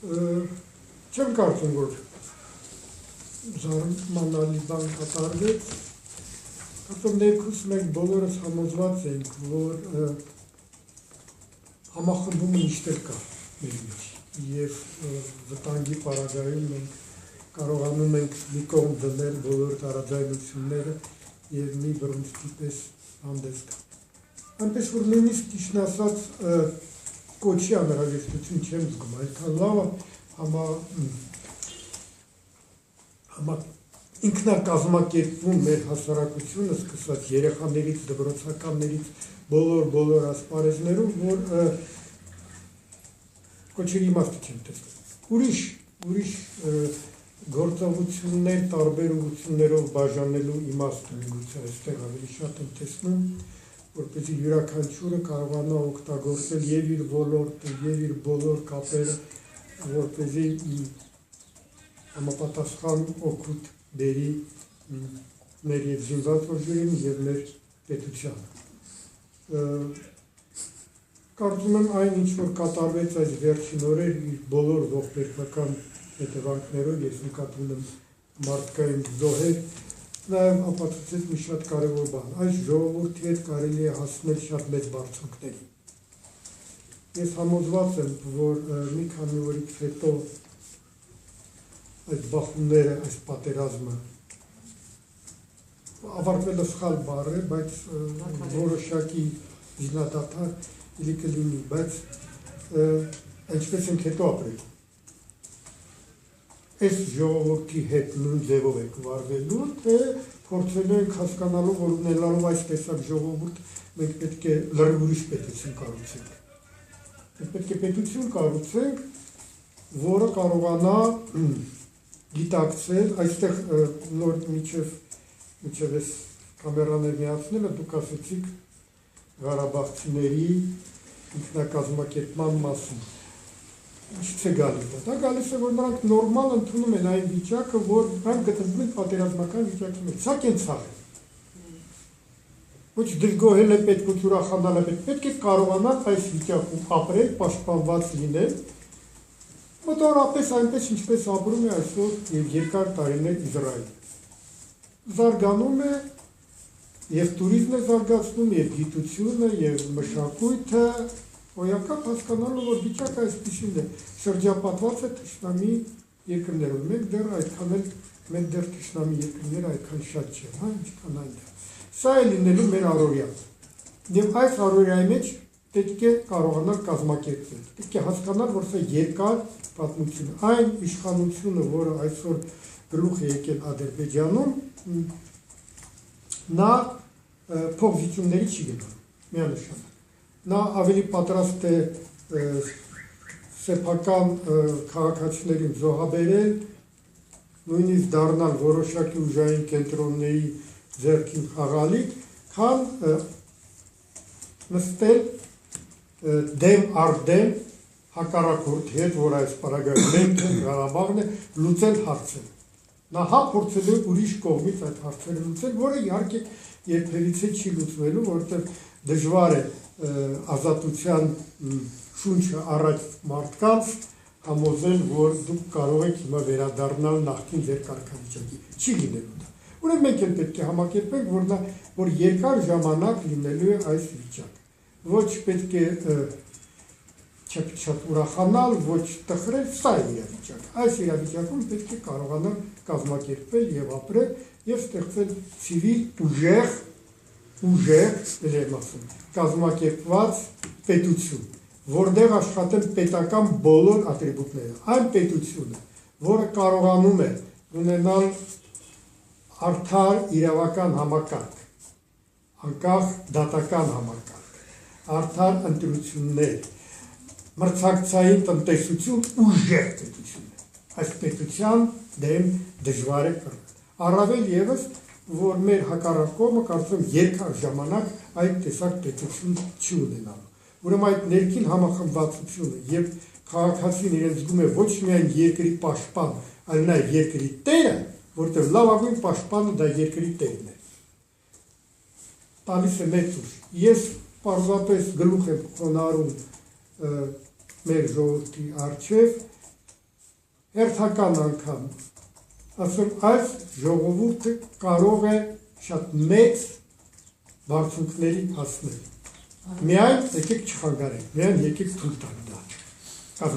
Չեմ կարծում, որ զարմանալի բան կատարվեց, կարծում ներքուս մենք բոլորս համոզված ենք, որ համախմբումը միշտ կա մեր մեջ և վտանգի պարագայում մենք կարողանում ենք մի կողմ դնել բոլոր տարաձայնությունները և մի բռունցքի պես հանդես գալ։ Այնպես որ նույնիսկ ճիշտն ասած կոչի անհրաժեշտություն չեմ զգում, այդքան լավ ինքնակազմակերպվում մեր հասարակությունը, սկսած երեխաներից, դպրոցականներից, բոլոր ասպարեզներում, որ կոչերի իմաստը չեմ տեսնում։ Ուրիշ գործողություններ, տարբեր ուղղություններով բաժանելու իմաստը միգուցե այստեղ ավելի շատ եմ տեսնում, որպեսզի յուրաքանչյուրը կարողանա օգտագործել և իր ոլորտը, և իր բոլոր կապերը, որպեսզի համապատասխան օգուտ բերի մեր և զինված ուժերին և մեր պետությանը։ Կարծում եմ այն, ինչ որ կատարվեց այս վերջին օրեր իր բոլոր ողբերգական հետևանքներով, ես նկատում եմ մարդկային զոհեր, նաև ապացուցեց մի շատ կարևոր բան, այս ժողովրդի հետ կարելի է հասնել շատ մեծ բարձունքների։ Ես համոզված եմ, որ մի քանի օրից հետո այս բախումները, այս պատերազմը ավարտվելը սխալ բառ է, բայց որոշակի զինադադար իրի կլինի, բայց ինչպես ենք հետո ապրել։ Այս ժողովրդի հետ նույն ձևով ենք վարվելու, թե փորձելու ենք հասկանալու, որ ունենալով այս տեսակ ժողովուրդ մենք պետք է լրիվ ուրիշ պետություն կառուցենք։ Մենք պետք է պետություն կառուցենք, որը կարողանա գիտակցել, այստեղ նոր մինչև այս կամերաներ միացնելը դուք ասեցիք Ղարաբաղցիների ինքնակազմակերպման մասին։ Ինչից է գալիս դա։ Դա գալիս է, որ նրանք նորմալ ընդունում են այն վիճակը, որ նրանք գտնվում են պատերազմական վիճակի մեջ։ Սա կենցաղ է։ Ոչ դժգոհել է պետք, ոչ ուրախանալ է պետք է կարողանալ այս վիճակում ապրել, պաշտպանված լինել, մոտավորապես այնպես, ինչպես ապրում է այսօր և երկար տարիներ Իսրայելը։ Զարգանում է և տուրիզմն է զարգացնում, և գիտությունը, և մշակույթը, հոյակապ հասկանալու, որ վիճակը այսպիսին է, շրջապատված է թշնամի երկրներով, մենք դեռ թշնամի երկրները այդքան շատ չեն, ինչքան այնտեղ։ Սա է լինելու մեր առօրյա։ Եվ այս առօրյայի մեջ պետք է կարողանալ կազմակերպվել, պետք է հասկանալ, որ սա երկար պատմություն է։ Այն իշխանությունը, որը այսօր գլուխ է եկել Ադրբեջանում, նա փոխզիջումների չի գնում, միանշանակ։ Նա ավելի պատրաստ է սեփական քաղաքացիներին զոհաբերել, նույնիսկ դառնալ որոշակի ուժային կենտրոնների ձեռքին խաղալիք, քան նստել դեմ առ դեմ հակառակորդի հետ, որ այս պարագայում մենք ենք, Ղարաբաղն է, լուծել հարցերը։ Նա փորձել է ուրիշ կողմից այդ հարցերը լուծել, որը իհարկե երբևիցե չի լուծվելու, որովհետև դժվար է ազատության շունչը առաջ մարդկանց համոզել, որ դուք կարող եք հիմա վերադառնալ նախկին ձեր կարգավիճակի։ Չի լինելու դա։ Ուրեմն մենք էլ պետք է համակերպենք, որ երկար ժամանակ լինելու է այս վիճակը։ Ոչ պետք է չափ ուրախանալ, ոչ տխրել, սա է իրավիճակը։ Այս իրավիճակում պետք է կարողանալ կազմակերպվել և ապրել և ստեղծել ցիվիլ ուժեղ, կազմակերպված պետություն, որտեղ աշխատեն պետական բոլոր ատրիբուտները։ Այն պետությունը, որը կարողանում է ունենալ արդար իրավական համակարգ, անկախ դատական համակարգ, արդար ընտրություններ, մրցակցային տնտեսություն, ուժեղ պետություն է։ Այս պետության դեմ դժվար է կռվել։ Առավել ևս, որ մեր հակառակ կողմը կարծում երկար ժամանակ այդ տեսակ պետություն չի ունենալու։ Ուրեմն այդ ներքին համախմբվածությունը և քաղաքացին իրեն զգում է ոչ միայն երկրի պաշտպան, այլ նաև երկրի տերը, որտեղ լավագույն պաշտպանը դա երկրի տերն է։ Տալիս է մեծ ուժ։ Ես պարզապես գլուխ եմ խոնարհում մեր ժողովրդի առջև հերթական անգամ ասում այս ժողովուրդը կարող է շատ մեծ բարձունքների հասնել։ Միայն եկեք չխանգարենք, միայն եկեք թույլ տանք։